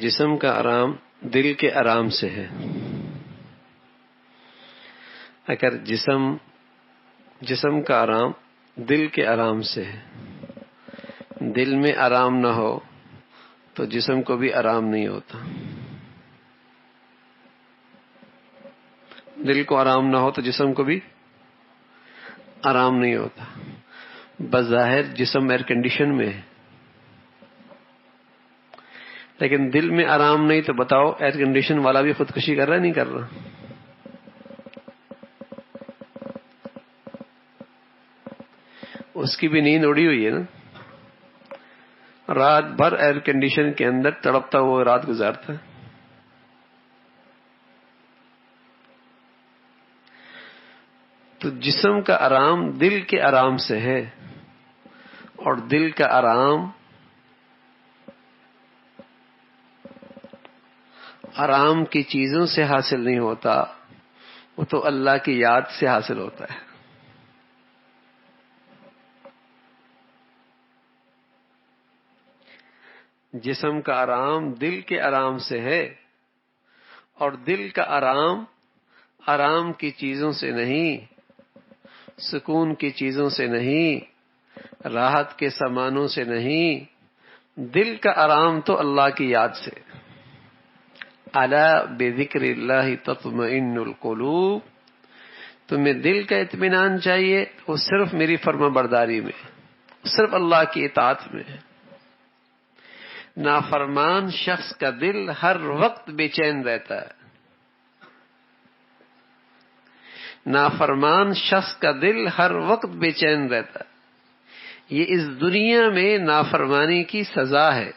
جسم کا آرام دل کے آرام سے ہے. اگر جسم کا آرام دل کے آرام سے ہے، دل میں آرام نہ ہو تو جسم کو بھی آرام نہیں ہوتا. دل کو آرام نہ ہو تو جسم کو بھی آرام نہیں ہوتا. بظاہر جسم ایئر کنڈیشن میں ہے، لیکن دل میں آرام نہیں، تو بتاؤ ایئر کنڈیشن والا بھی خودکشی کر رہا ہے نہیں کر رہا؟ اس کی بھی نیند اڑی ہوئی ہے نا. رات بھر ایئر کنڈیشن کے اندر تڑپتا ہوا رات گزارتا ہے. تو جسم کا آرام دل کے آرام سے ہے، اور دل کا آرام کی چیزوں سے حاصل نہیں ہوتا، وہ تو اللہ کی یاد سے حاصل ہوتا ہے. جسم کا آرام دل کے آرام سے ہے، اور دل کا آرام کی چیزوں سے نہیں، سکون کی چیزوں سے نہیں، راحت کے سامانوں سے نہیں. دل کا آرام تو اللہ کی یاد سے. الا بذکر اللہ تطمئن القلوب. تمہیں دل کا اطمینان چاہیے، وہ صرف میری فرما برداری میں، صرف اللہ کی اطاعت میں. نافرمان شخص کا دل ہر وقت بے چین رہتا ہے. نافرمان شخص کا دل ہر وقت بے چین رہتا ہے. یہ اس دنیا میں نافرمانی کی سزا ہے.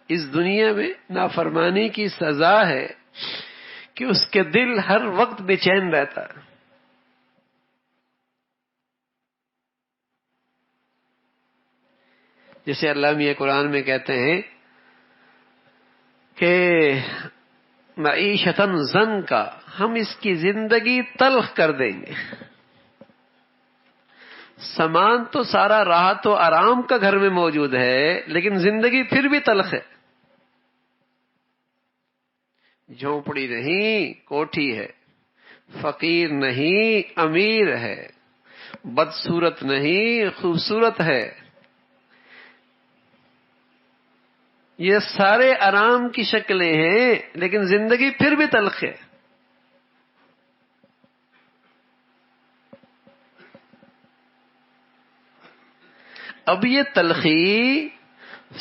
اس دنیا میں نافرمانی کی سزا ہے کہ اس کے دل ہر وقت بے چین رہتا ہے. جیسے اللہ میاں قرآن میں کہتے ہیں کہ معیشتاً زن کا، ہم اس کی زندگی تلخ کر دیں گے. سامان تو سارا راحت و آرام کا گھر میں موجود ہے، لیکن زندگی پھر بھی تلخ ہے. جھونپڑی نہیں کوٹھی ہے، فقیر نہیں امیر ہے، بدصورت نہیں خوبصورت ہے. یہ سارے آرام کی شکلیں ہیں، لیکن زندگی پھر بھی تلخ ہے. اب یہ تلخی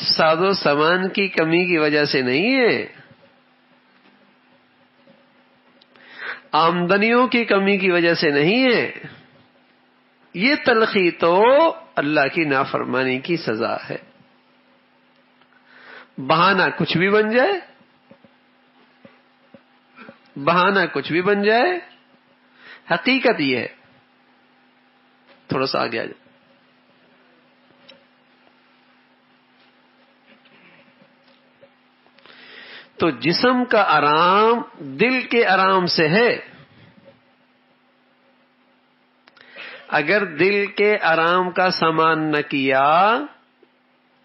ساز و سامان کی کمی کی وجہ سے نہیں ہے، آمدنیوں کی کمی کی وجہ سے نہیں ہے. یہ تلخی تو اللہ کی نافرمانی کی سزا ہے. بہانہ کچھ بھی بن جائے، بہانہ کچھ بھی بن جائے، حقیقت یہ ہے. تھوڑا سا آگے آ جائے. تو جسم کا آرام دل کے آرام سے ہے. اگر دل کے آرام کا سامان نہ کیا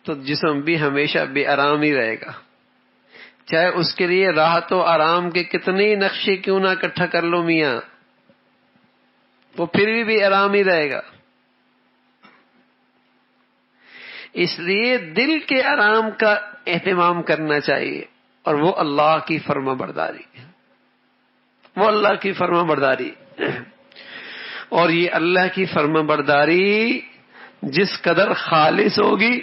تو جسم بھی ہمیشہ بے آرام ہی رہے گا. چاہے اس کے لیے راحت و آرام کے کتنے نقشے کیوں نہ اکٹھا کر لو میاں، وہ پھر بھی بے آرام ہی رہے گا. اس لیے دل کے آرام کا اہتمام کرنا چاہیے، اور وہ اللہ کی فرما برداری، وہ اللہ کی فرما برداری. اور یہ اللہ کی فرما برداری جس قدر خالص ہوگی،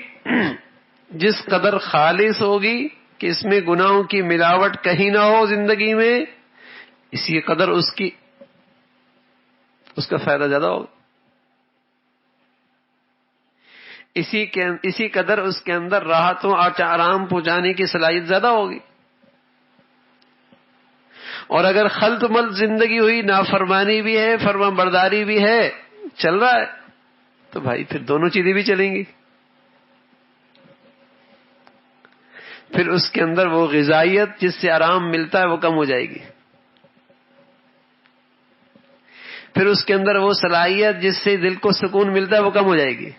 جس قدر خالص ہوگی کہ اس میں گناہوں کی ملاوٹ کہیں نہ ہو زندگی میں، اسی قدر اس کا فائدہ زیادہ ہوگا. اسی قدر اس کے اندر راحتوں اور آرام پہنچانے کی صلاحیت زیادہ ہوگی. اور اگر خلط ملط زندگی ہوئی، نافرمانی بھی ہے فرما برداری بھی ہے، چل رہا ہے، تو بھائی پھر دونوں چیزیں بھی چلیں گی. پھر اس کے اندر وہ غذائیت جس سے آرام ملتا ہے وہ کم ہو جائے گی. پھر اس کے اندر وہ صلاحیت جس سے دل کو سکون ملتا ہے وہ کم ہو جائے گی.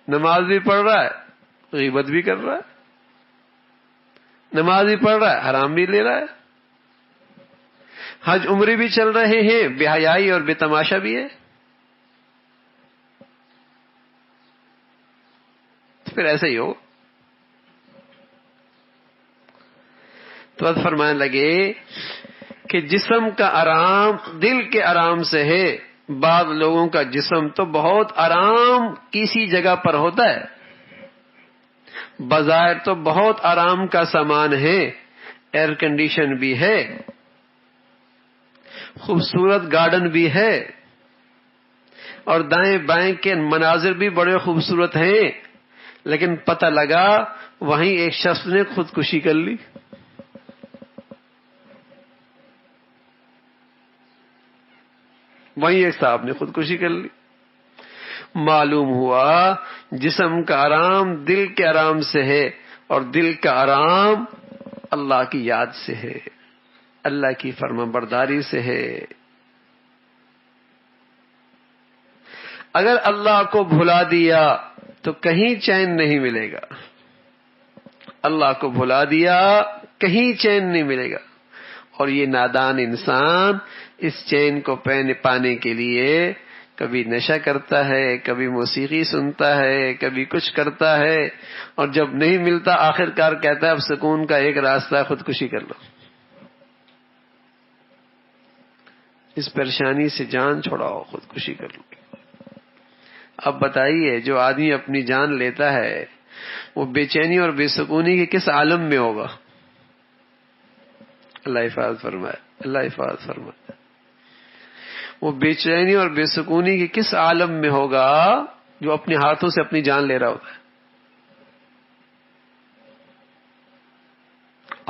نماز بھی پڑھ رہا ہے، غیبت بھی کر رہا ہے، نماز بھی پڑھ رہا ہے، حرام بھی لے رہا ہے، حج عمرے بھی چل رہے ہیں، بے حیائی اور بے تماشا بھی ہے. پھر ایسا ہی ہو. تو اب فرمانے لگے کہ جسم کا آرام دل کے آرام سے ہے. بعض لوگوں کا جسم تو بہت آرام کسی جگہ پر ہوتا ہے، بظاہر تو بہت آرام کا سامان ہے، ایئر کنڈیشن بھی ہے، خوبصورت گارڈن بھی ہے، اور دائیں بائیں کے مناظر بھی بڑے خوبصورت ہیں، لیکن پتہ لگا وہیں ایک شخص نے خودکشی کر لی. وہیں ایک صاحب نے خودکشی کر لی. معلوم ہوا جسم کا آرام دل کے آرام سے ہے، اور دل کا آرام اللہ کی یاد سے ہے، اللہ کی فرما برداری سے ہے. اگر اللہ کو بھلا دیا تو کہیں چین نہیں ملے گا. اللہ کو بھلا دیا کہیں چین نہیں ملے گا. اور یہ نادان انسان اس چین کو پانے کے لیے کبھی نشہ کرتا ہے، کبھی موسیقی سنتا ہے، کبھی کچھ کرتا ہے، اور جب نہیں ملتا آخر کار کہتا ہے اب سکون کا ایک راستہ ہے، خودکشی کر لو. اس پریشانی سے جان چھڑاؤ، خودکشی کر لو. اب بتائیے جو آدمی اپنی جان لیتا ہے وہ بے چینی اور بے سکونی کے کس عالم میں ہوگا؟ اللہ حفاظت فرمائے، اللہ حفاظت فرمائے. وہ بے چینی اور بے سکونی کے کس عالم میں ہوگا جو اپنے ہاتھوں سے اپنی جان لے رہا ہوتا ہے؟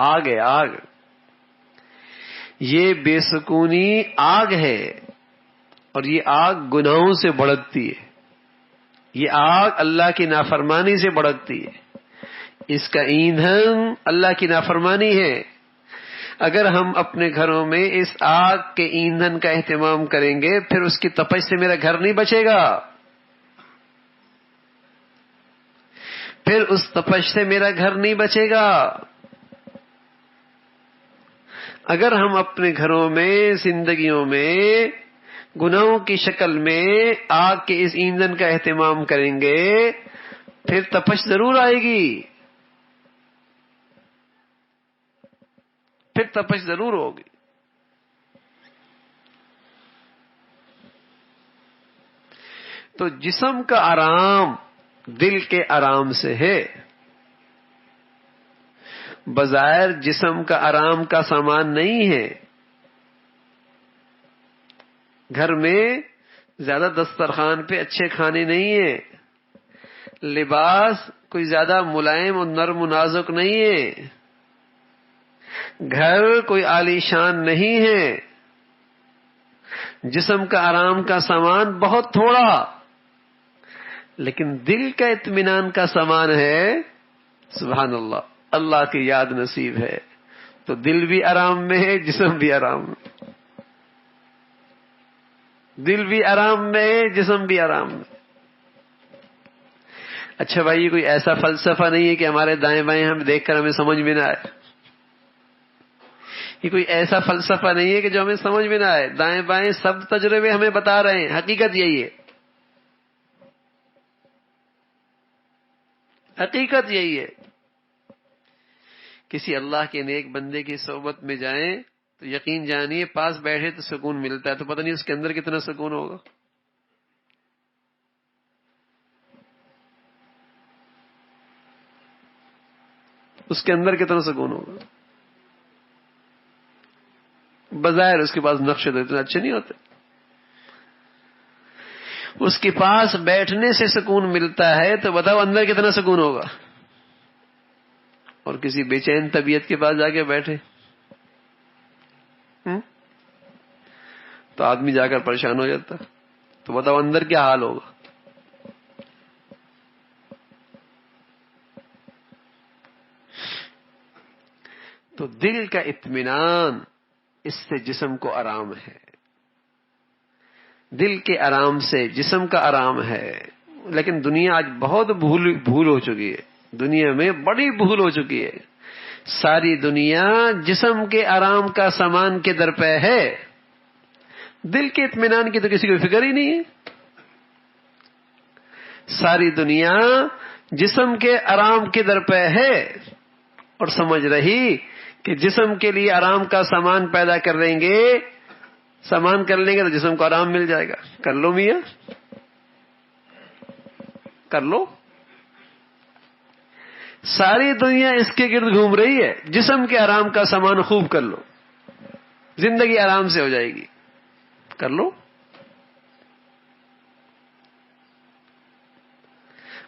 آگ ہے، آگ. یہ بے سکونی آگ ہے، اور یہ آگ گناہوں سے بھڑکتی ہے. یہ آگ اللہ کی نافرمانی سے بھڑکتی ہے. اس کا ایندھن اللہ کی نافرمانی ہے. اگر ہم اپنے گھروں میں اس آگ کے ایندھن کا اہتمام کریں گے پھر اس کی تپش سے میرا گھر نہیں بچے گا، پھر اس تپش سے میرا گھر نہیں بچے گا. اگر ہم اپنے گھروں میں، زندگیوں میں گناہوں کی شکل میں آگ کے اس ایندھن کا اہتمام کریں گے پھر تپش ضرور آئے گی، پھر تپش ضرور ہوگی. تو جسم کا آرام دل کے آرام سے ہے. بظاہر جسم کا آرام کا سامان نہیں ہے. گھر میں زیادہ دسترخوان پہ اچھے کھانے نہیں ہیں، لباس کوئی زیادہ ملائم اور نرم و نازک نہیں ہے، گھر کوئی عالی شان نہیں ہے، جسم کا آرام کا سامان بہت تھوڑا، لیکن دل کا اطمینان کا سامان ہے. سبحان اللہ، اللہ کی یاد نصیب ہے تو دل بھی آرام میں ہے، جسم بھی آرام میں. دل بھی آرام میں ہے، جسم بھی آرام میں. اچھا بھائی، یہ کوئی ایسا فلسفہ نہیں ہے کہ ہمارے دائیں بائیں ہم دیکھ کر ہمیں سمجھ میں نہ آئے. یہ کوئی ایسا فلسفہ نہیں ہے کہ جو ہمیں سمجھ میں نہ آئے. دائیں بائیں سب تجربے ہمیں بتا رہے ہیں، حقیقت یہی ہے، حقیقت یہی ہے. کسی اللہ کے نیک بندے کی صحبت میں جائیں تو یقین جانیے پاس بیٹھے تو سکون ملتا ہے، تو پتہ نہیں اس کے اندر کتنا سکون ہوگا. اس کے اندر کتنا سکون ہوگا. بظاہر اس کے پاس نقشے تو اتنے اچھے نہیں ہوتے، اس کے پاس بیٹھنے سے سکون ملتا ہے، تو بتاؤ اندر کتنا سکون ہوگا. اور کسی بے چین طبیعت کے پاس جا کے بیٹھے تو آدمی جا کر پریشان ہو جاتا، تو بتاؤ اندر کیا حال ہوگا. تو دل کا اطمینان، اس سے جسم کو آرام ہے. دل کے آرام سے جسم کا آرام ہے. لیکن دنیا آج بہت بھول ہو چکی ہے. دنیا میں بڑی بھول ہو چکی ہے. ساری دنیا جسم کے آرام کا سامان کے درپے ہے، دل کے اطمینان کی تو کسی کو فکر ہی نہیں ہے. ساری دنیا جسم کے آرام کے درپے ہے اور سمجھ رہی کہ جسم کے لیے آرام کا سامان پیدا کر لیں گے تو جسم کو آرام مل جائے گا. کر لو میاں، کر لو. ساری دنیا اس کے گرد گھوم رہی ہے، جسم کے آرام کا سامان خوب کر لو، زندگی آرام سے ہو جائے گی. کر لو.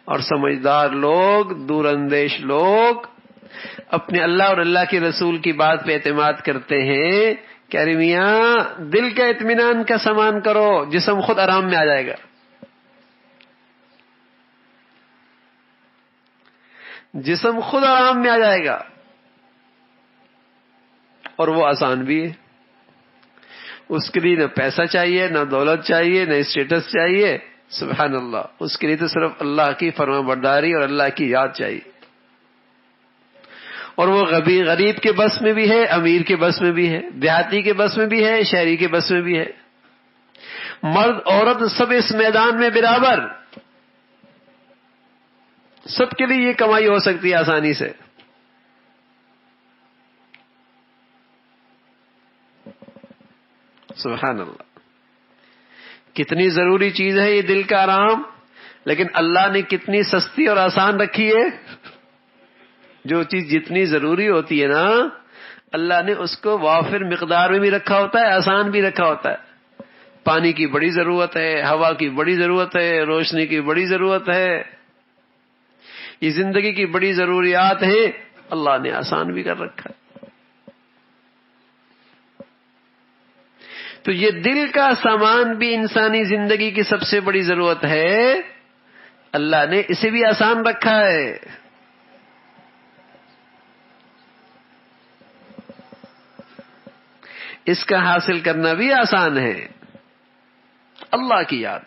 اور سمجھدار لوگ، دور اندیش لوگ اپنے اللہ اور اللہ کے رسول کی بات پہ اعتماد کرتے ہیں کہ ارے میاں دل کا اطمینان کا سامان کرو، جسم خود آرام میں آ جائے گا. جسم خود آرام میں آ جائے گا. اور وہ آسان بھی ہے. اس کے لیے نہ پیسہ چاہیے، نہ دولت چاہیے، نہ اسٹیٹس چاہیے. سبحان اللہ. اس کے لیے تو صرف اللہ کی فرما برداری اور اللہ کی یاد چاہیے. اور وہ غریب کے بس میں بھی ہے، امیر کے بس میں بھی ہے، دیہاتی کے بس میں بھی ہے، شہری کے بس میں بھی ہے. مرد عورت سب اس میدان میں برابر، سب کے لیے یہ کمائی ہو سکتی ہے آسانی سے. سبحان اللہ. کتنی ضروری چیز ہے یہ دل کا آرام، لیکن اللہ نے کتنی سستی اور آسان رکھی ہے. جو چیز جتنی ضروری ہوتی ہے نا، اللہ نے اس کو وافر مقدار میں بھی رکھا ہوتا ہے، آسان بھی رکھا ہوتا ہے. پانی کی بڑی ضرورت ہے، ہوا کی بڑی ضرورت ہے، روشنی کی بڑی ضرورت ہے، یہ زندگی کی بڑی ضروریات ہیں، اللہ نے آسان بھی کر رکھا ہے. تو یہ دل کا سامان بھی انسانی زندگی کی سب سے بڑی ضرورت ہے، اللہ نے اسے بھی آسان رکھا ہے. اس کا حاصل کرنا بھی آسان ہے. اللہ کی یاد.